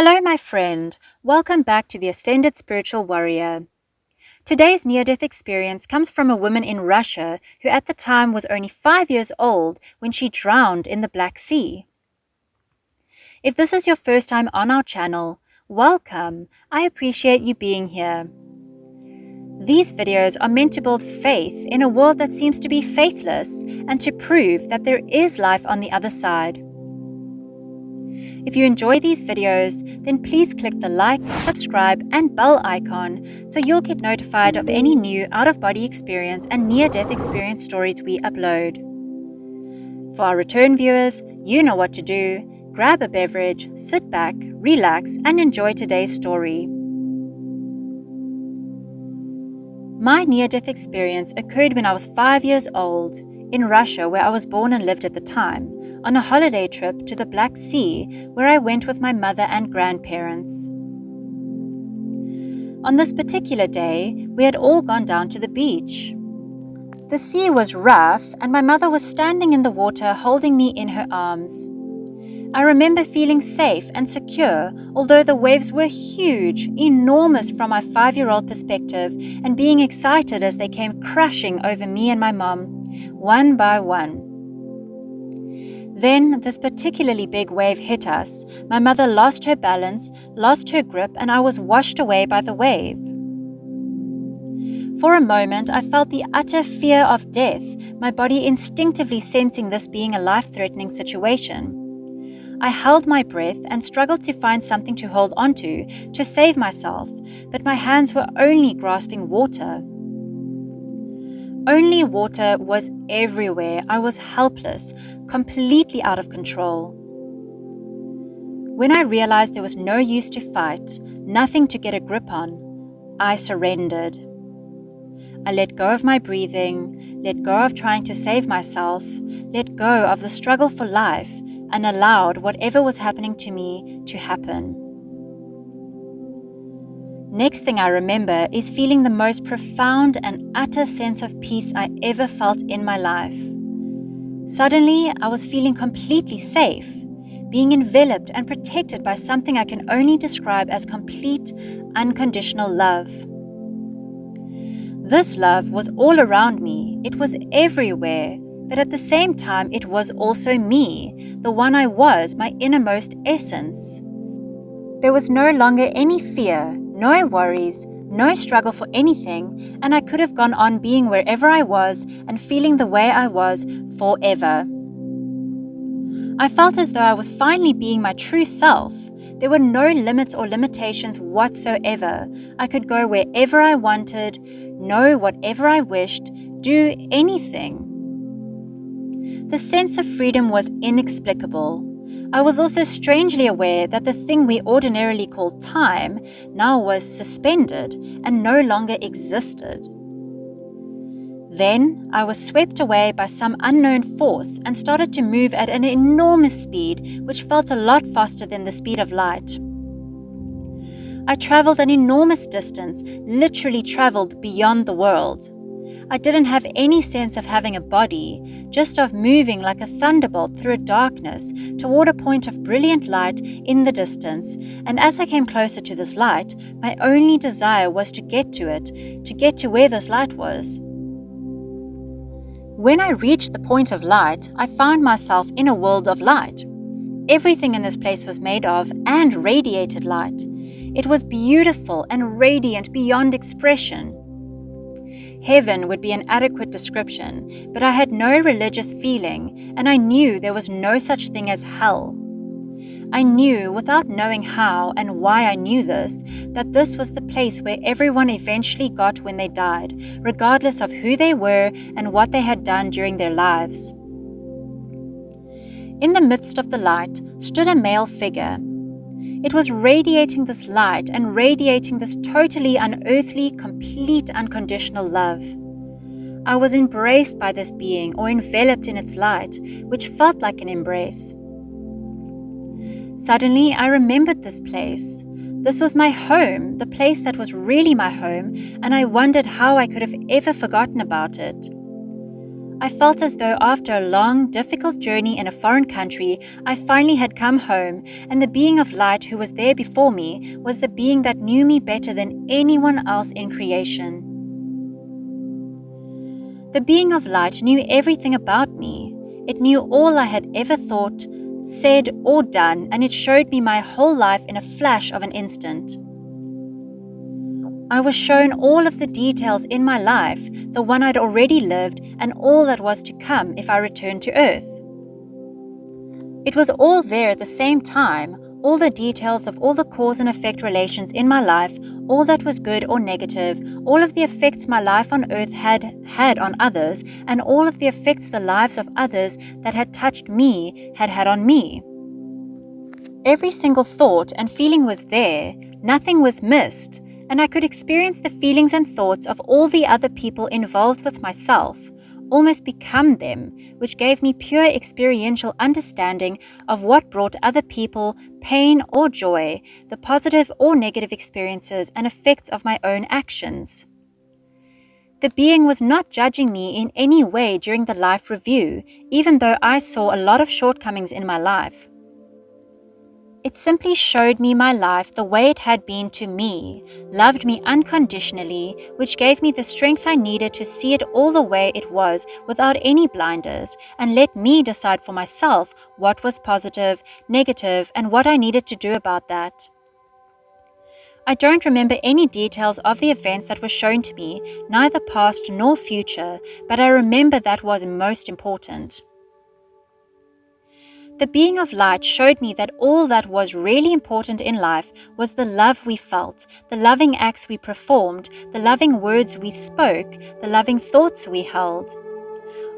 Hello, my friend. Welcome back to the Ascended Spiritual Warrior. Today's near-death experience comes from a woman in Russia who at the time was only 5 years old when she drowned in the Black Sea. If this is your first time on our channel, welcome. I appreciate you being here. These videos are meant to build faith in a world that seems to be faithless and to prove that there is life on the other side. If you enjoy these videos, then please click the like, subscribe, and bell icon so you'll get notified of any new out-of-body experience and near-death experience stories we upload. For our return viewers, you know what to do. Grab a beverage, sit back, relax, and enjoy today's story. My near-death experience occurred when I was 5 years old, in Russia, where I was born and lived at the time, on a holiday trip to the Black Sea, where I went with my mother and grandparents. On this particular day, we had all gone down to the beach. The sea was rough, and my mother was standing in the water holding me in her arms. I remember feeling safe and secure, although the waves were huge, enormous from my 5-year-old perspective, and being excited as they came crashing over me and my mom, one by one. Then this particularly big wave hit us. My mother lost her balance, lost her grip, and I was washed away by the wave. For a moment, I felt the utter fear of death, my body instinctively sensing this being a life-threatening situation. I held my breath and struggled to find something to hold onto to save myself, but my hands were only grasping water. Only water was everywhere. I was helpless, completely out of control. When I realized there was no use to fight, nothing to get a grip on, I surrendered. I let go of my breathing, let go of trying to save myself, let go of the struggle for life, and allowed whatever was happening to me to happen. Next thing I remember is feeling the most profound and utter sense of peace I ever felt in my life. Suddenly, I was feeling completely safe, being enveloped and protected by something I can only describe as complete, unconditional love. This love was all around me. It was everywhere. But at the same time, it was also me, the one I was, my innermost essence. There was no longer any fear, no worries, no struggle for anything, and I could have gone on being wherever I was and feeling the way I was forever. I felt as though I was finally being my true self. There were no limits or limitations whatsoever. I could go wherever I wanted, know whatever I wished, do anything. The sense of freedom was inexplicable. I was also strangely aware that the thing we ordinarily call time now was suspended and no longer existed. Then I was swept away by some unknown force and started to move at an enormous speed, which felt a lot faster than the speed of light. I traveled an enormous distance, literally traveled beyond the world. I didn't have any sense of having a body, just of moving like a thunderbolt through a darkness toward a point of brilliant light in the distance, and as I came closer to this light, my only desire was to get to it, to get to where this light was. When I reached the point of light, I found myself in a world of light. Everything in this place was made of and radiated light. It was beautiful and radiant beyond expression. Heaven would be an adequate description, but I had no religious feeling, and I knew there was no such thing as hell. I knew, without knowing how and why I knew this, that this was the place where everyone eventually got when they died, regardless of who they were and what they had done during their lives. In the midst of the light stood a male figure. It was radiating this light and radiating this totally unearthly, complete, unconditional love. I was embraced by this being or enveloped in its light, which felt like an embrace. Suddenly, I remembered this place. This was my home, the place that was really my home, and I wondered how I could have ever forgotten about it. I felt as though after a long, difficult journey in a foreign country, I finally had come home, and the being of light who was there before me was the being that knew me better than anyone else in creation. The being of light knew everything about me. It knew all I had ever thought, said, or done, and it showed me my whole life in a flash of an instant. I was shown all of the details in my life, the one I'd already lived, and all that was to come if I returned to Earth. It was all there at the same time, all the details of all the cause and effect relations in my life, all that was good or negative, all of the effects my life on Earth had on others, and all of the effects the lives of others that had touched me had on me. Every single thought and feeling was there, nothing was missed, and I could experience the feelings and thoughts of all the other people involved with myself, almost become them, which gave me pure experiential understanding of what brought other people pain or joy, the positive or negative experiences and effects of my own actions. The being was not judging me in any way during the life review, even though I saw a lot of shortcomings in my life. It simply showed me my life the way it had been to me, loved me unconditionally, which gave me the strength I needed to see it all the way it was without any blinders, and let me decide for myself what was positive, negative, and what I needed to do about that. I don't remember any details of the events that were shown to me, neither past nor future, but I remember that was most important. The being of light showed me that all that was really important in life was the love we felt, the loving acts we performed, the loving words we spoke, the loving thoughts we held.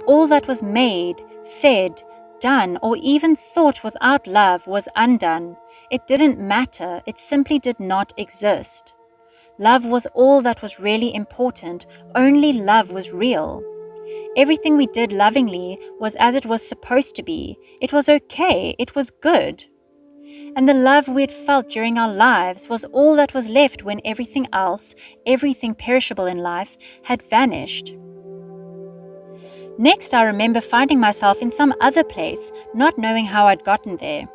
All that was made, said, done, or even thought without love was undone. It didn't matter, it simply did not exist. Love was all that was really important, only love was real. Everything we did lovingly was as it was supposed to be. It was okay. It was good. And the love we had felt during our lives was all that was left when everything else, everything perishable in life, had vanished. Next, I remember finding myself in some other place, not knowing how I'd gotten there.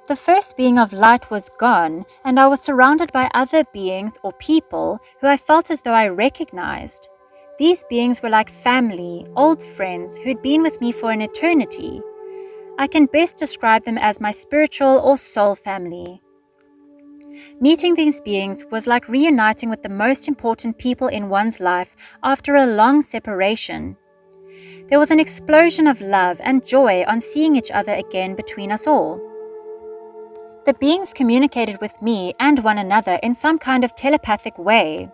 The first being of light was gone, and I was surrounded by other beings or people who I felt as though I recognized. These beings were like family, old friends who'd been with me for an eternity. I can best describe them as my spiritual or soul family. Meeting these beings was like reuniting with the most important people in one's life after a long separation. There was an explosion of love and joy on seeing each other again between us all. The beings communicated with me and one another in some kind of telepathic way.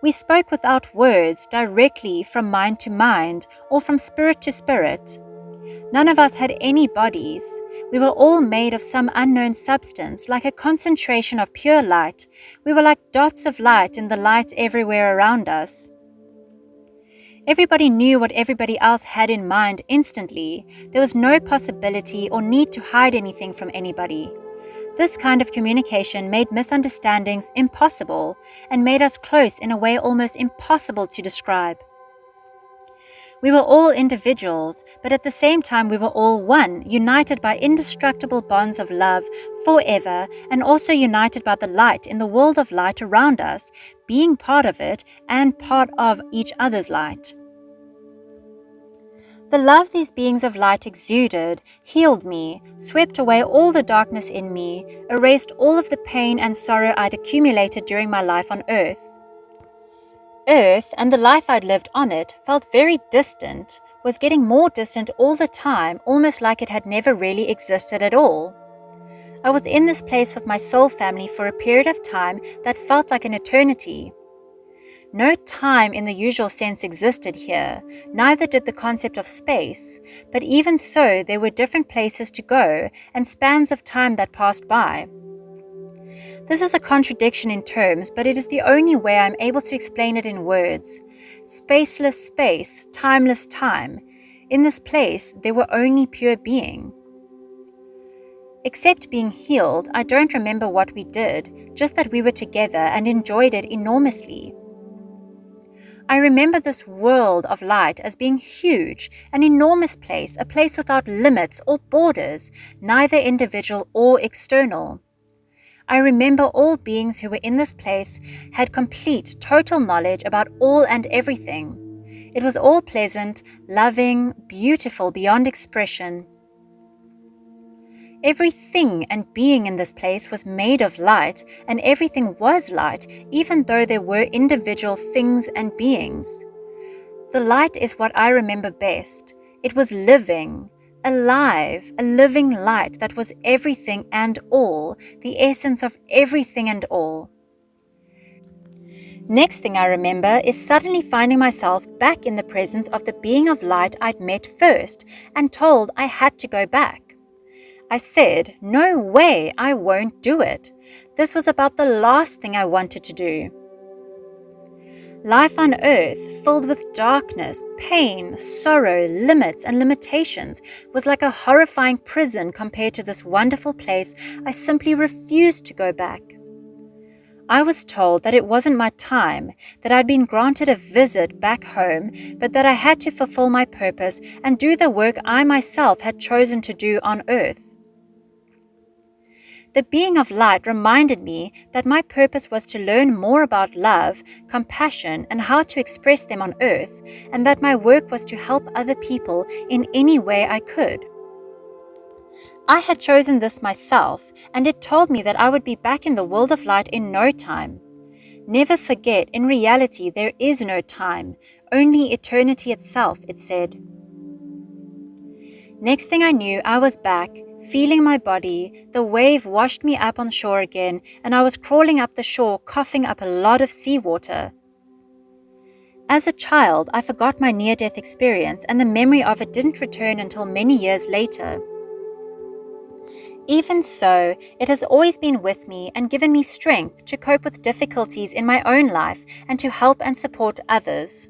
We spoke without words, directly from mind to mind, or from spirit to spirit. None of us had any bodies. We were all made of some unknown substance, like a concentration of pure light. We were like dots of light in the light everywhere around us. Everybody knew what everybody else had in mind instantly. There was no possibility or need to hide anything from anybody. This kind of communication made misunderstandings impossible and made us close in a way almost impossible to describe. We were all individuals, but at the same time we were all one, united by indestructible bonds of love forever, and also united by the light in the world of light around us, being part of it and part of each other's light. The love these beings of light exuded healed me, swept away all the darkness in me, erased all of the pain and sorrow I'd accumulated during my life on Earth. Earth and the life I'd lived on it felt very distant, was getting more distant all the time, almost like it had never really existed at all. I was in this place with my soul family for a period of time that felt like an eternity. No time in the usual sense existed here, neither did the concept of space, but even so there were different places to go and spans of time that passed by. This is a contradiction in terms, but it is the only way I'm able to explain it in words. Spaceless space, timeless time. In this place, there were only pure being. Except being healed, I don't remember what we did, just that we were together and enjoyed it enormously. I remember this world of light as being huge, an enormous place, a place without limits or borders, neither individual or external. I remember all beings who were in this place had complete, total knowledge about all and everything. It was all pleasant, loving, beautiful beyond expression. Everything and being in this place was made of light, and everything was light, even though there were individual things and beings. The light is what I remember best. It was living, alive, a living light that was everything and all, the essence of everything and all. Next thing I remember is suddenly finding myself back in the presence of the being of light I'd met first and told I had to go back. I said, "No way, I won't do it." This was about the last thing I wanted to do. Life on earth, filled with darkness, pain, sorrow, limits, and limitations, was like a horrifying prison compared to this wonderful place. I simply refused to go back. I was told that it wasn't my time, that I'd been granted a visit back home, but that I had to fulfill my purpose and do the work I myself had chosen to do on earth. The being of light reminded me that my purpose was to learn more about love, compassion, and how to express them on earth, and that my work was to help other people in any way I could. I had chosen this myself, and it told me that I would be back in the world of light in no time. Never forget, in reality there is no time, only eternity itself, it said. Next thing I knew, I was back, feeling my body. The wave washed me up on shore again, and I was crawling up the shore, coughing up a lot of seawater. As a child, I forgot my near-death experience, and the memory of it didn't return until many years later. Even so, it has always been with me and given me strength to cope with difficulties in my own life and to help and support others.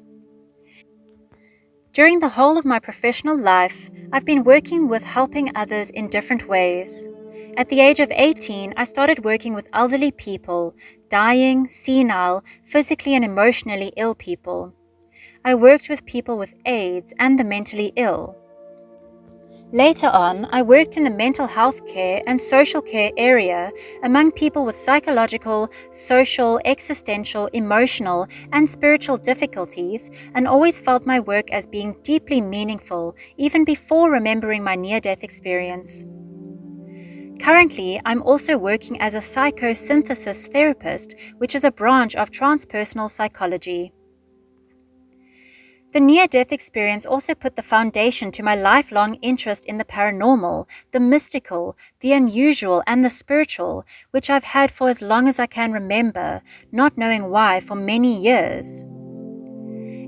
During the whole of my professional life, I've been working with helping others in different ways. At the age of 18, I started working with elderly people, dying, senile, physically and emotionally ill people. I worked with people with AIDS and the mentally ill. Later on, I worked in the mental health care and social care area among people with psychological, social, existential, emotional, and spiritual difficulties, and always felt my work as being deeply meaningful, even before remembering my near-death experience. Currently, I'm also working as a psychosynthesis therapist, which is a branch of transpersonal psychology. The near-death experience also put the foundation to my lifelong interest in the paranormal, the mystical, the unusual, and the spiritual, which I've had for as long as I can remember, not knowing why for many years.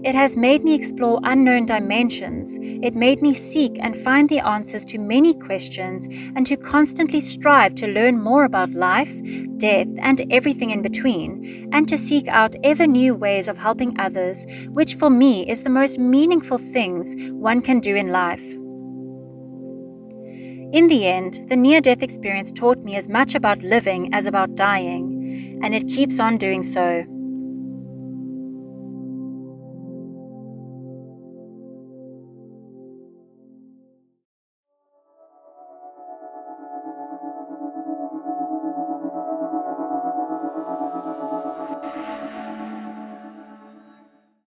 It has made me explore unknown dimensions. It made me seek and find the answers to many questions and to constantly strive to learn more about life, death, and everything in between, and to seek out ever new ways of helping others, which for me is the most meaningful things one can do in life. In the end, the near-death experience taught me as much about living as about dying, and it keeps on doing so.